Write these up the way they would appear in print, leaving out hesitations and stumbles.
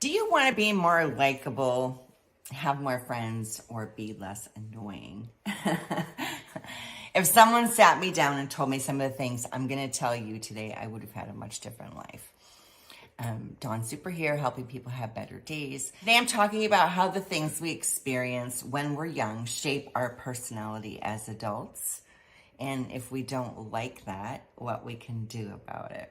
Do you want to be more likable, have more friends, or be less annoying? If someone sat me down and told me some of the things I'm going to tell you today, I would have had a much different life. Dawn Super here, helping people have better days. Today I'm talking about how the things we experience when we're young shape our personality as adults. And if we don't like that, what we can do about it.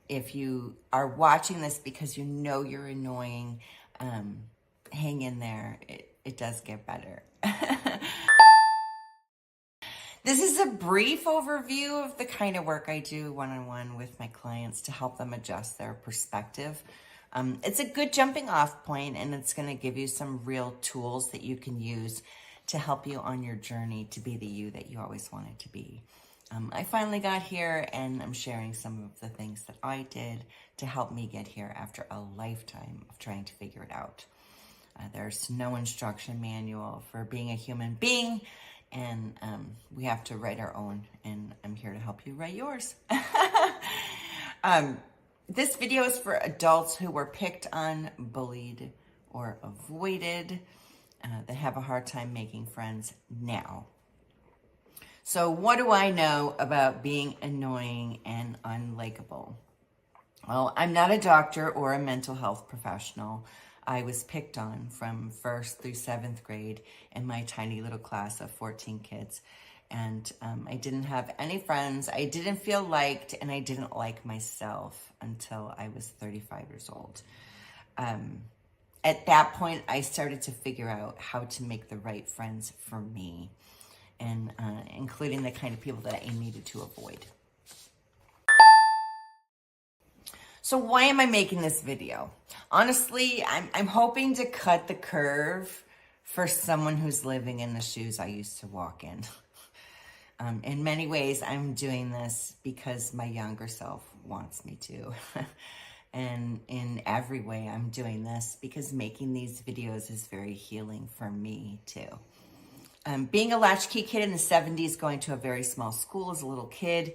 If you are watching this because you know you're annoying, hang in there. It does get better. This is a brief overview of the kind of work I do one-on-one with my clients to help them adjust their perspective. It's a good jumping off point, and it's going to give you some real tools that you can use to help you on your journey to be the you that you always wanted to be. I finally got here, and I'm sharing some of the things that I did to help me get here after a lifetime of trying to figure it out. There's no instruction manual for being a human being, and we have to write our own, and I'm here to help you write yours. This video is for adults who were picked on, bullied, or avoided, that have a hard time making friends now. So what do I know about being annoying and unlikable? Well, I'm not a doctor or a mental health professional. I was picked on from 1st through 7th grade in my tiny little class of 14 kids. And I didn't have any friends. I didn't feel liked, and I didn't like myself until I was 35 years old. At that point, I started to figure out how to make the right friends for me, and including the kind of people that I needed to avoid. So why am I making this video? Honestly, I'm hoping to cut the curve for someone who's living in the shoes I used to walk in. In many ways, I'm doing this because my younger self wants me to. And in every way, I'm doing this because making these videos is very healing for me too. Being a latchkey kid in the 70s, going to a very small school as a little kid,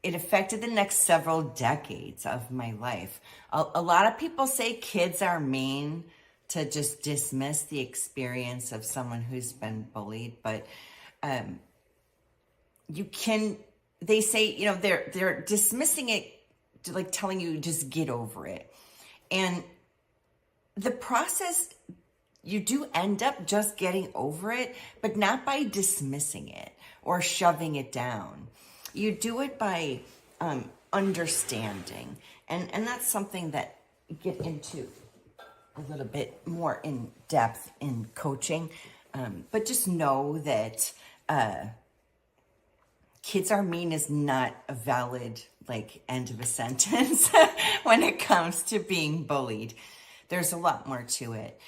it affected the next several decades of my life. A lot of people say kids are mean to just dismiss the experience of someone who's been bullied, but they say, they're dismissing it, like telling you just get over it. And the process, you do end up just getting over it, but not by dismissing it or shoving it down. You do it by understanding. And that's something that you get into a little bit more in depth in coaching. But just know that kids are mean is not a valid end of a sentence when it comes to being bullied. There's a lot more to it.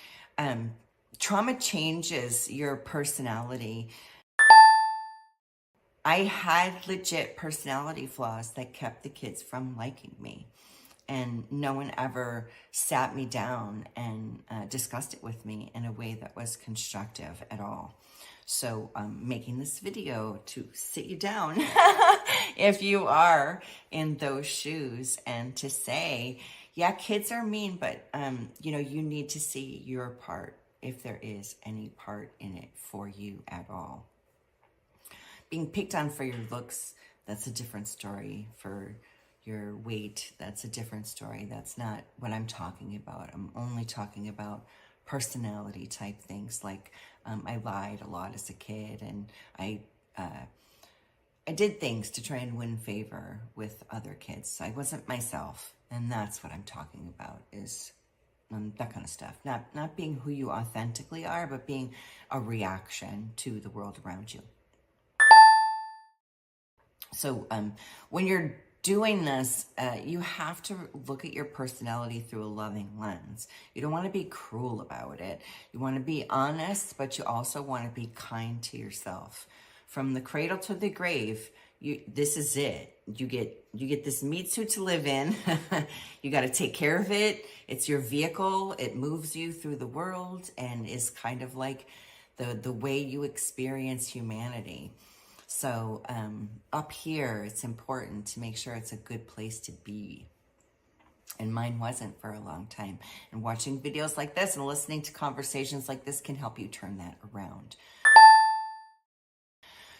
Trauma changes your personality. I had legit personality flaws that kept the kids from liking me. And no one ever sat me down and discussed it with me in a way that was constructive at all. So I'm making this video to sit you down if you are in those shoes, and to say, yeah, kids are mean, but you need to see your part, if there is any part in it for you at all. Being picked on for your looks, that's a different story. For your weight, that's a different story. That's not what I'm talking about. I'm only talking about personality type things, like I lied a lot as a kid, and I did things to try and win favor with other kids. So I wasn't myself, and that's what I'm talking about, is that kind of stuff. Not being who you authentically are, but being a reaction to the world around you. So when you're doing this, you have to look at your personality through a loving lens. You don't want to be cruel about it. You want to be honest, but you also want to be kind to yourself. From the cradle to the grave, this is it. You get this meat suit to live in. You got to take care of it. It's your vehicle. It moves you through the world and is kind of like the way you experience humanity. So up here, it's important to make sure it's a good place to be. And mine wasn't for a long time. And watching videos like this and listening to conversations like this can help you turn that around.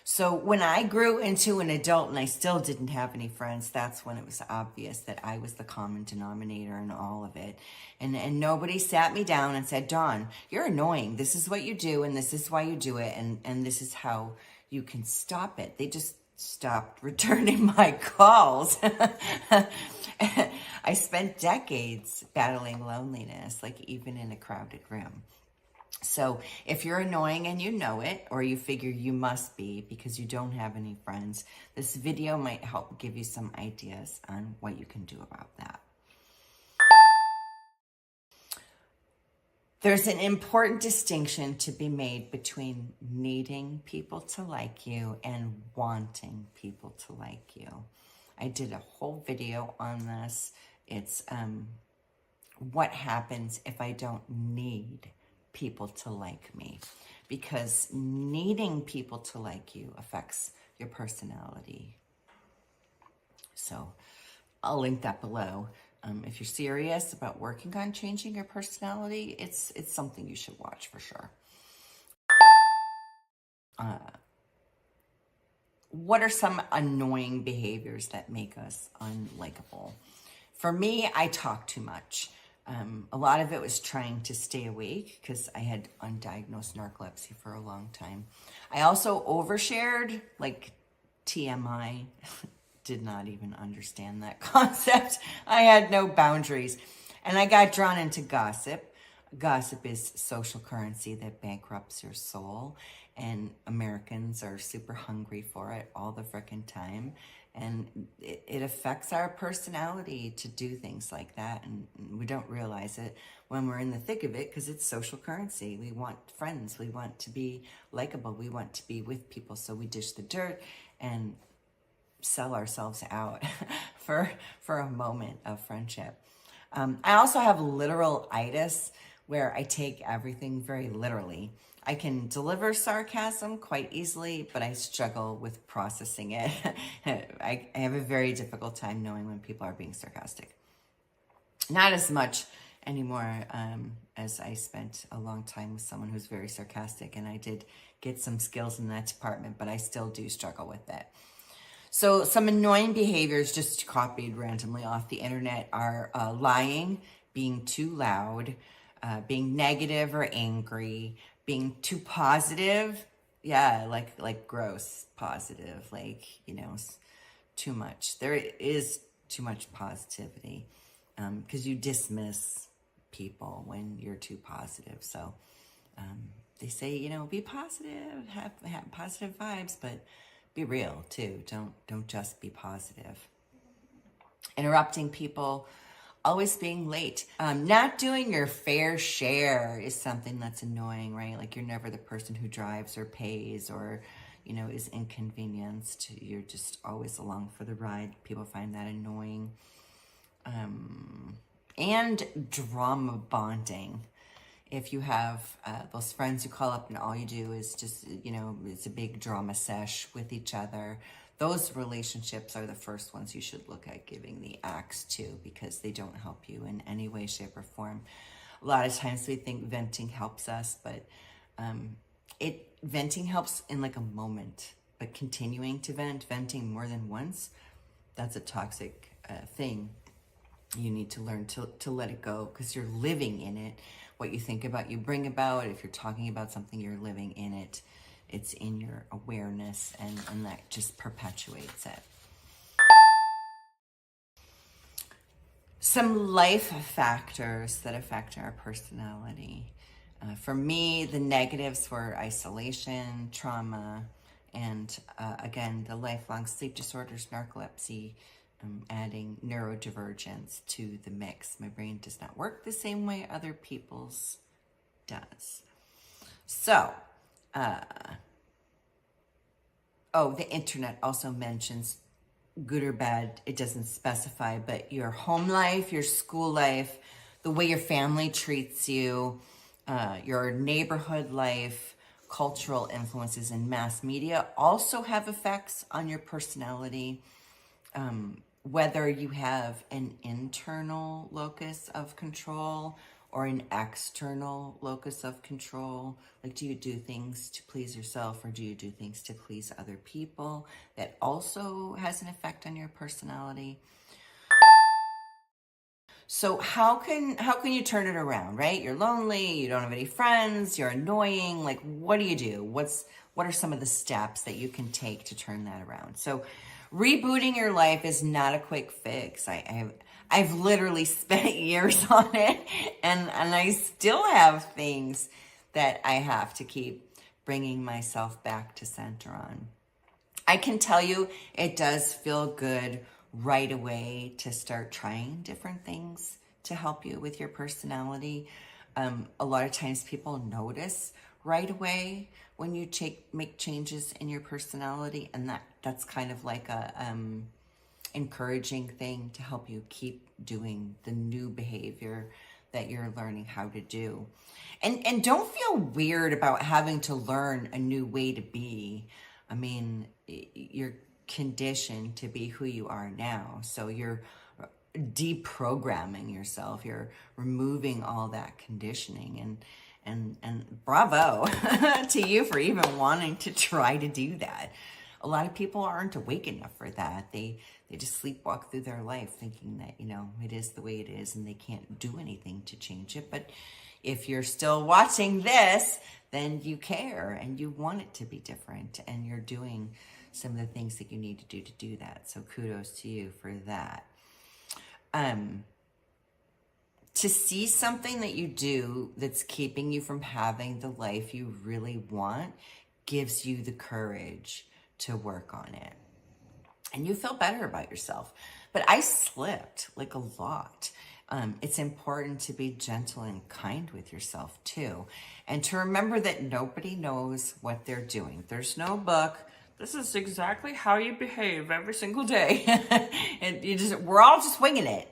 So when I grew into an adult and I still didn't have any friends, that's when it was obvious that I was the common denominator in all of it. And nobody sat me down and said, Dawn, you're annoying. This is what you do and this is why you do it and this is how you can stop it. They just stopped returning my calls. I spent decades battling loneliness, like even in a crowded room. So if you're annoying and you know it, or you figure you must be because you don't have any friends, this video might help give you some ideas on what you can do about that. There's an important distinction to be made between needing people to like you and wanting people to like you. I did a whole video on this. It's what happens if I don't need people to like me, because needing people to like you affects your personality. So I'll link that below. If you're serious about working on changing your personality, it's something you should watch for sure. What are some annoying behaviors that make us unlikable? For me, I talk too much. A lot of it was trying to stay awake because I had undiagnosed narcolepsy for a long time. I also overshared, like TMI. Did not even understand that concept. I had no boundaries. And I got drawn into gossip. Gossip is social currency that bankrupts your soul. And Americans are super hungry for it all the frickin' time. And it affects our personality to do things like that. And we don't realize it when we're in the thick of it because it's social currency. We want friends. We want to be likable. We want to be with people. So we dish the dirt and sell ourselves out for a moment of friendship. I also have literal itis where I take everything very literally. I can deliver sarcasm quite easily, but I struggle with processing it. I have a very difficult time knowing when people are being sarcastic. Not as much anymore as I spent a long time with someone who's very sarcastic, and I did get some skills in that department, but I still do struggle with it. So some annoying behaviors just copied randomly off the internet are lying, being too loud, being negative or angry, being too positive. Yeah, like gross positive, like, you know, too much. There is too much positivity because you dismiss people when you're too positive. So they say, you know, be positive, have positive vibes, but be real too. Don't just be positive. Interrupting people, always being late. Not doing your fair share is something that's annoying, right? Like you're never the person who drives or pays or, you know, is inconvenienced. You're just always along for the ride. People find that annoying. And drama bonding. If you have those friends who call up and all you do is just, you know, it's a big drama sesh with each other, those relationships are the first ones you should look at giving the axe to because they don't help you in any way, shape, or form. A lot of times we think venting helps us, but venting helps in like a moment, but continuing to venting more than once, that's a toxic thing. You need to learn to let it go because you're living in it. What you think about, you bring about. If you're talking about something, you're living in it. It's in your awareness, and that just perpetuates it. Some life factors that affect our personality. For me, the negatives were isolation, trauma, and again, the lifelong sleep disorders, narcolepsy, adding neurodivergence to the mix. My brain does not work the same way other people's does. So, the internet also mentions good or bad. It doesn't specify, but your home life, your school life, the way your family treats you, your neighborhood life, cultural influences in mass media also have effects on your personality. whether you have an internal locus of control or an external locus of control. Like, do you do things to please yourself, or do you do things to please other people? That also has an effect on your personality. So how can you turn it around, right? You're lonely, you don't have any friends, you're annoying. Like, what do you do? What are some of the steps that you can take to turn that around? So rebooting your life is not a quick fix. I've literally spent years on it, and I still have things that I have to keep bringing myself back to center on. I can tell you it does feel good right away to start trying different things to help you with your personality. A lot of times people notice right away when you make changes in your personality, and that's kind of like a encouraging thing to help you keep doing the new behavior that you're learning how to do. And don't feel weird about having to learn a new way to be. I mean, you're conditioned to be who you are now. So you're deprogramming yourself. You're removing all that conditioning, and bravo to you for even wanting to try to do that. A lot of people aren't awake enough for that. They just sleepwalk through their life thinking that, it is the way it is and they can't do anything to change it. But if you're still watching this, then you care and you want it to be different, and you're doing some of the things that you need to do that. So kudos to you for that. To see something that you do that's keeping you from having the life you really want gives you the courage to work on it. And you feel better about yourself. But I slipped like a lot. It's important to be gentle and kind with yourself too. And to remember that nobody knows what they're doing. There's no book. This is exactly how you behave every single day. And we're all just winging it.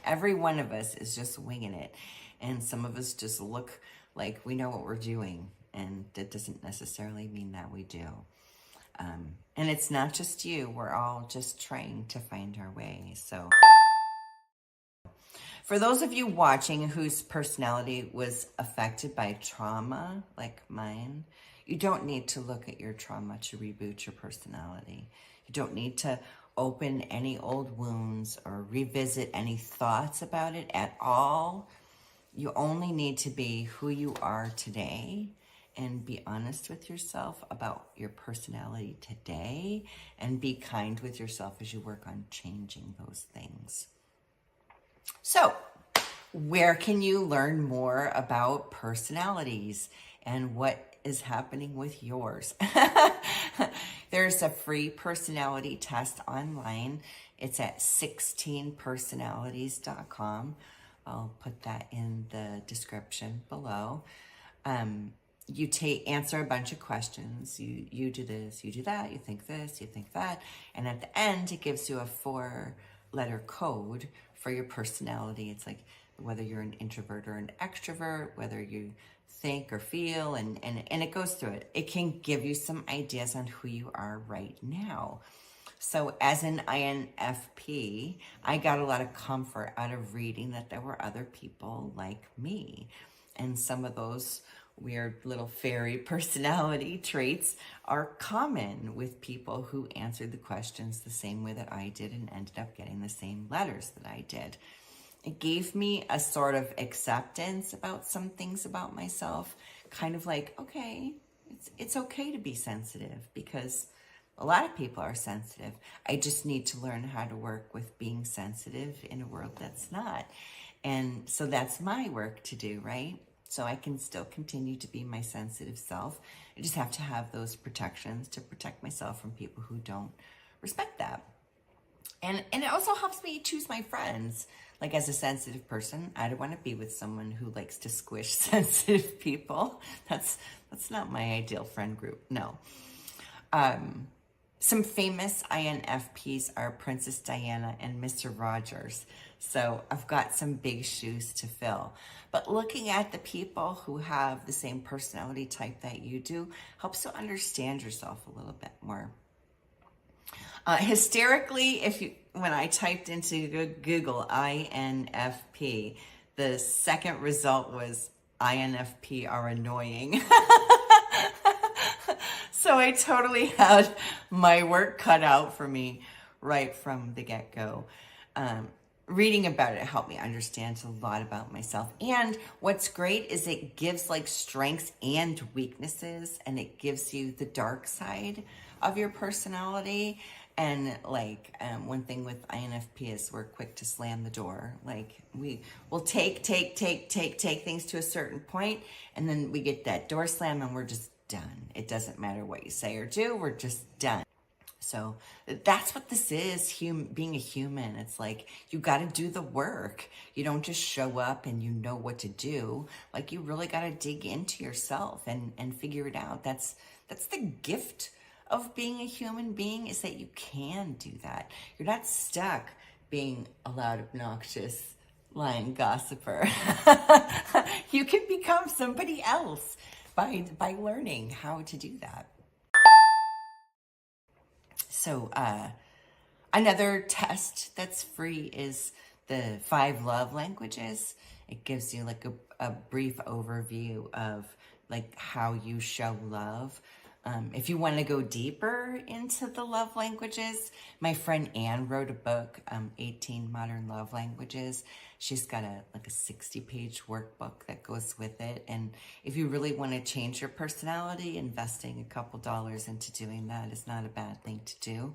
Every one of us is just winging it. And some of us just look like we know what we're doing. And that doesn't necessarily mean that we do. And it's not just you. We're all just trying to find our way. So for those of you watching whose personality was affected by trauma, like mine, you don't need to look at your trauma to reboot your personality. You don't need to open any old wounds or revisit any thoughts about it at all. You only need to be who you are today and be honest with yourself about your personality today, and be kind with yourself as you work on changing those things. So, where can you learn more about personalities and what is happening with yours? There's a free personality test online. It's at 16personalities.com. I'll put that in the description below. You answer a bunch of questions. You do this, you do that, you think this, you think that. And at the end, it gives you a 4-letter code for your personality. It's like whether you're an introvert or an extrovert, whether you think or feel, and it goes through it. It can give you some ideas on who you are right now. So as an INFP, I got a lot of comfort out of reading that there were other people like me. And some of those weird little fairy personality traits are common with people who answered the questions the same way that I did and ended up getting the same letters that I did. It gave me a sort of acceptance about some things about myself, kind of like, okay, it's okay to be sensitive, because a lot of people are sensitive. I just need to learn how to work with being sensitive in a world that's not. And so that's my work to do, right? So I can still continue to be my sensitive self. I just have to have those protections to protect myself from people who don't respect that. And it also helps me choose my friends. Like, as a sensitive person, I don't want to be with someone who likes to squish sensitive people. That's not my ideal friend group, no. Some famous INFPs are Princess Diana and Mr. Rogers. So I've got some big shoes to fill. But looking at the people who have the same personality type that you do helps to understand yourself a little bit more. Hysterically, if when I typed into Google INFP, the second result was INFP are annoying. So I totally had my work cut out for me right from the get-go. Reading about it helped me understand a lot about myself. And what's great is it gives like strengths and weaknesses, and it gives you the dark side of your personality. And like one thing with INFP is we're quick to slam the door. Like we will take things to a certain point, and then we get that door slam and we're just done. It doesn't matter what you say or do, we're just done. So that's what this is, being a human. It's like you got to do the work. You don't just show up and you know what to do. Like you really got to dig into yourself and figure it out. That's the gift of being a human being, is that you can do that. You're not stuck being a loud, obnoxious, lying gossiper. You can become somebody else by learning how to do that. So another test that's free is the 5 love languages. It gives you like a brief overview of like how you show love. If you want to go deeper into the love languages, my friend Anne wrote a book, 18 Modern Love Languages. She's got a 60-page workbook that goes with it. And if you really want to change your personality, investing a couple dollars into doing that is not a bad thing to do.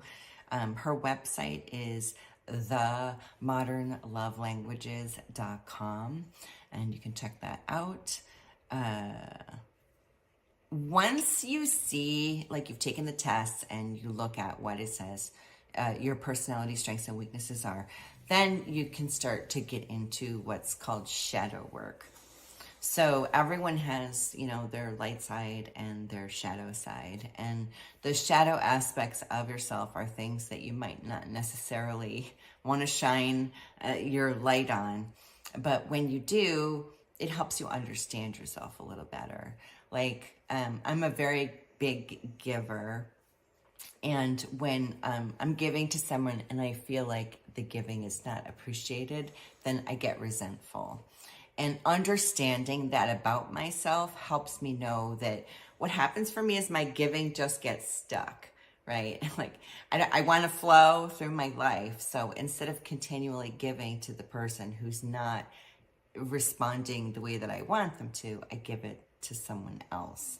Her website is themodernlovelanguages.com, and you can check that out. Once you see, like you've taken the test and you look at what it says, your personality strengths and weaknesses are, then you can start to get into what's called shadow work. So everyone has, their light side and their shadow side. And the shadow aspects of yourself are things that you might not necessarily want to shine your light on. But when you do, it helps you understand yourself a little better. Like, I'm a very big giver. And when I'm giving to someone and I feel like the giving is not appreciated, then I get resentful. And understanding that about myself helps me know that what happens for me is my giving just gets stuck, right? Like I want to flow through my life. So instead of continually giving to the person who's not responding the way that I want them to, I give it to someone else.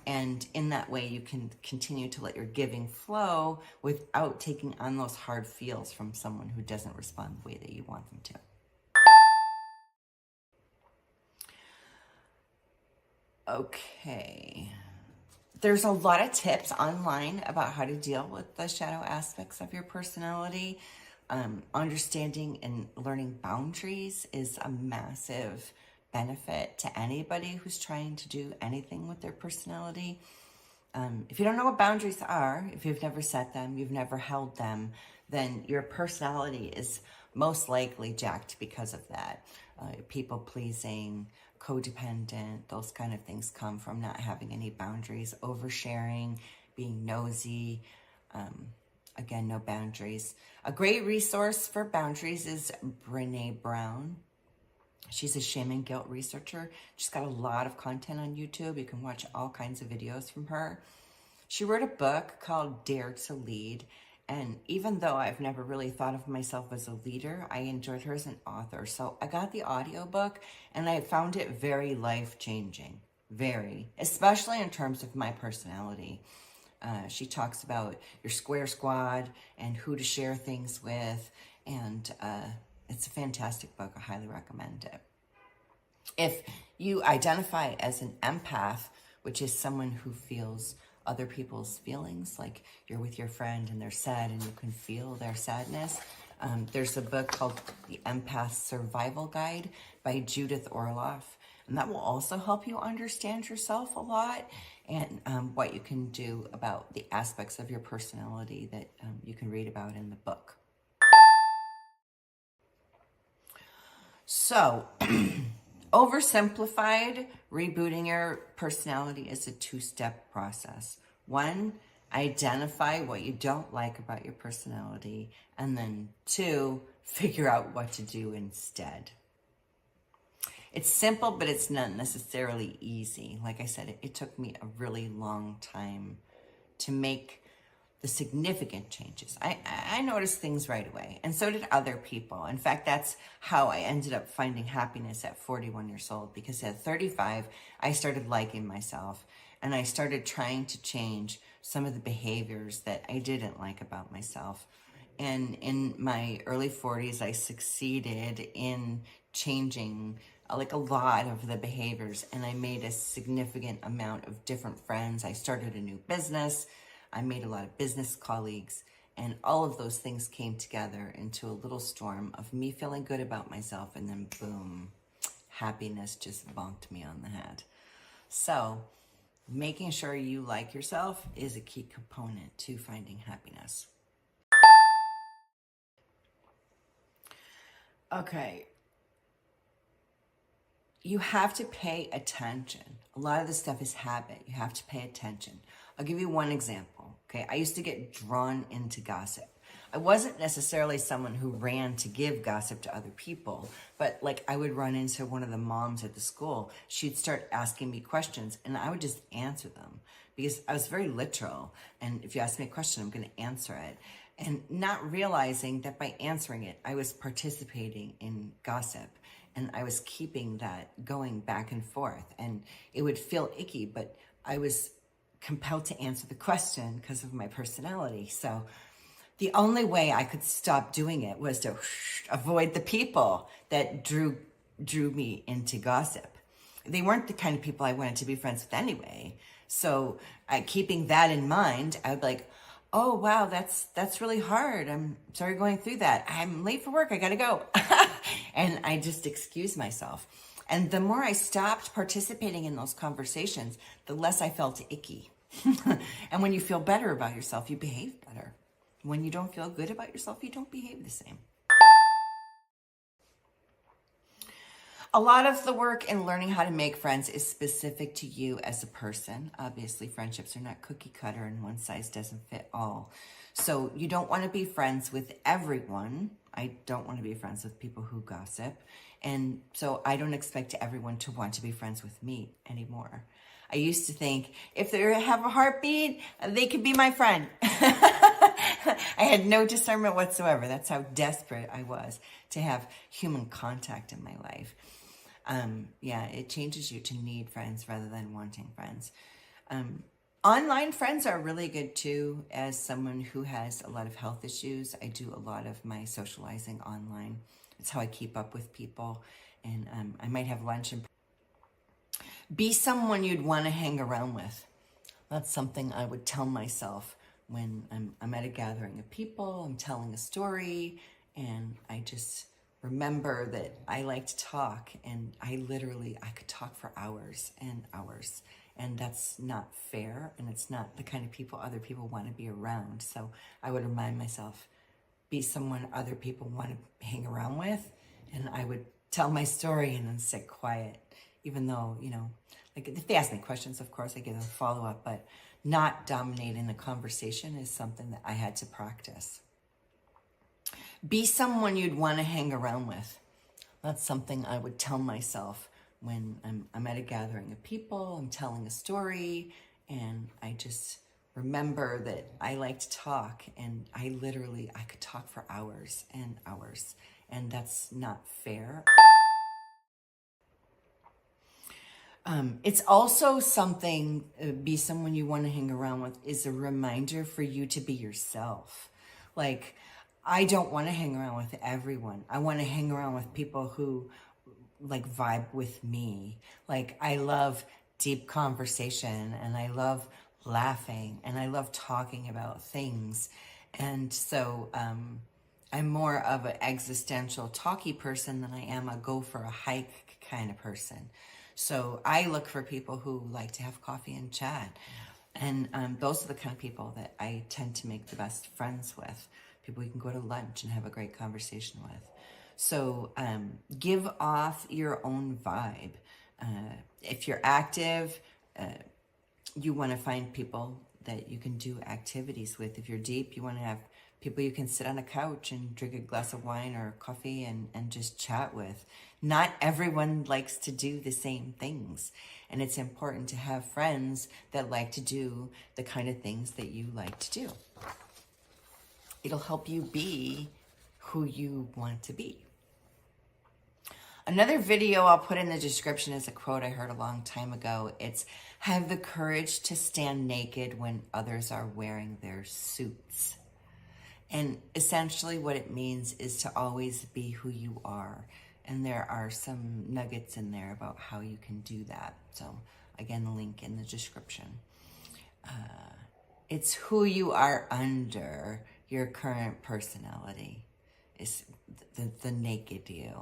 And in that way, you can continue to let your giving flow without taking on those hard feels from someone who doesn't respond the way that you want them to. Okay. There's a lot of tips online about how to deal with the shadow aspects of your personality. Understanding and learning boundaries is a massive benefit to anybody who's trying to do anything with their personality. If you don't know what boundaries are, if you've never set them, you've never held them, then your personality is most likely jacked because of that. People pleasing, codependent, those kind of things come from not having any boundaries, oversharing, being nosy. Again, no boundaries. A great resource for boundaries is Brene Brown. She's a shame and guilt researcher. She's got a lot of content on YouTube. You can watch all kinds of videos from her. She wrote a book called Dare to Lead. And even though I've never really thought of myself as a leader, I enjoyed her as an author. So I got the audiobook and I found it very life-changing. Very. Especially in terms of my personality. She talks about your square squad and who to share things with. And it's a fantastic book. I highly recommend it. If you identify as an empath, which is someone who feels other people's feelings, like you're with your friend and they're sad and you can feel their sadness, there's a book called The Empath Survival Guide by Judith Orloff. And that will also help you understand yourself a lot and what you can do about the aspects of your personality that you can read about in the book. So, oversimplified, rebooting your personality is a 2-step process. 1, Identify what you don't like about your personality, and then 2, figure out what to do instead. It's simple, but it's not necessarily easy. Like I said, it took me a really long time to make the significant changes. I noticed things right away, and so did other people. In fact, that's how I ended up finding happiness at 41 years old, because at 35, I started liking myself, and I started trying to change some of the behaviors that I didn't like about myself. And in my early 40s, I succeeded in changing like a lot of the behaviors, and I made a significant amount of different friends. I started a new business. I made a lot of business colleagues, and all of those things came together into a little storm of me feeling good about myself, and then boom, happiness just bonked me on the head. So making sure you like yourself is a key component to finding happiness. Okay. You have to pay attention. A lot of this stuff is habit. You have to pay attention. I'll give you one example. Okay, I used to get drawn into gossip. I wasn't necessarily someone who ran to give gossip to other people, but like I would run into one of the moms at the school. She'd start asking me questions, and I would just answer them because I was very literal. And if you ask me a question, I'm going to answer it. And not realizing that by answering it, I was participating in gossip. And I was keeping that going back and forth. And it would feel icky, but I was compelled to answer the question because of my personality. So the only way I could stop doing it was to avoid the people that drew me into gossip. They weren't the kind of people I wanted to be friends with anyway. So keeping that in mind, I would be like, oh, wow, that's really hard. I'm sorry going through that. I'm late for work. I got to go. And I just excused myself. And the more I stopped participating in those conversations, the less I felt icky. And when you feel better about yourself, you behave better. When you don't feel good about yourself, you don't behave the same. A lot of the work in learning how to make friends is specific to you as a person. Obviously, friendships are not cookie cutter and one size doesn't fit all. So you don't want to be friends with everyone. I don't want to be friends with people who gossip. And so I don't expect everyone to want to be friends with me anymore. I used to think if they have a heartbeat, they could be my friend. I had no discernment whatsoever. That's how desperate I was to have human contact in my life. It changes you to need friends rather than wanting friends. Online friends are really good too. As someone who has a lot of health issues, I do a lot of my socializing online. It's how I keep up with people. And I might have lunch and be someone you'd want to hang around with. That's something I would tell myself when I'm at a gathering of people, I'm telling a story, and I just remember that I like to talk, and I could talk for hours and hours, and that's not fair, and it's not the kind of people other people want to be around. So I would remind myself, be someone other people want to hang around with, and I would tell my story and then sit quiet, even though, like if they ask me questions, of course I give them follow-up, but not dominating the conversation is something that I had to practice. Be someone you'd want to hang around with. That's something I would tell myself when I'm at a gathering of people, I'm telling a story, and I just remember that I like to talk, and I could talk for hours and hours, and that's not fair. It's also something, be someone you want to hang around with is a reminder for you to be yourself. Like, I don't want to hang around with everyone. I want to hang around with people who like vibe with me. Like, I love deep conversation, and I love laughing, and I love talking about things. And so I'm more of an existential talky person than I am a go for a hike kind of person. So I look for people who like to have coffee and chat. And those are the kind of people that I tend to make the best friends with. People you can go to lunch and have a great conversation with. So give off your own vibe. If you're active, you want to find people that you can do activities with. If you're deep, you want to have people you can sit on a couch and drink a glass of wine or coffee and just chat with. Not everyone likes to do the same things. And it's important to have friends that like to do the kind of things that you like to do. It'll help you be who you want to be. Another video I'll put in the description is a quote I heard a long time ago. It's, have the courage to stand naked when others are wearing their suits. And essentially what it means is to always be who you are. And there are some nuggets in there about how you can do that. So again, the link in the description. It's who you are under your current personality. Is the naked you.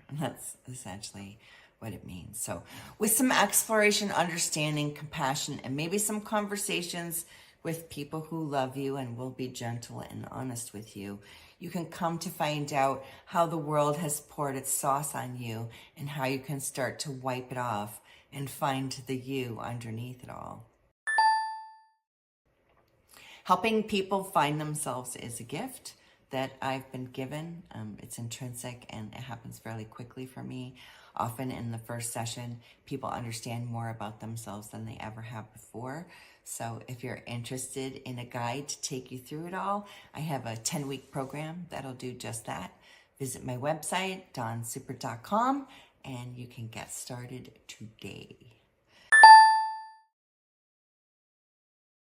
And that's essentially what it means. So with some exploration, understanding, compassion, and maybe some conversations with people who love you and will be gentle and honest with you, you can come to find out how the world has poured its sauce on you and how you can start to wipe it off and find the you underneath it all. Helping people find themselves is a gift that I've been given. It's intrinsic and it happens fairly quickly for me. Often in the first session, people understand more about themselves than they ever have before. So if you're interested in a guide to take you through it all, I have a 10-week program that'll do just that. Visit my website, dawnsuper.com, and you can get started today.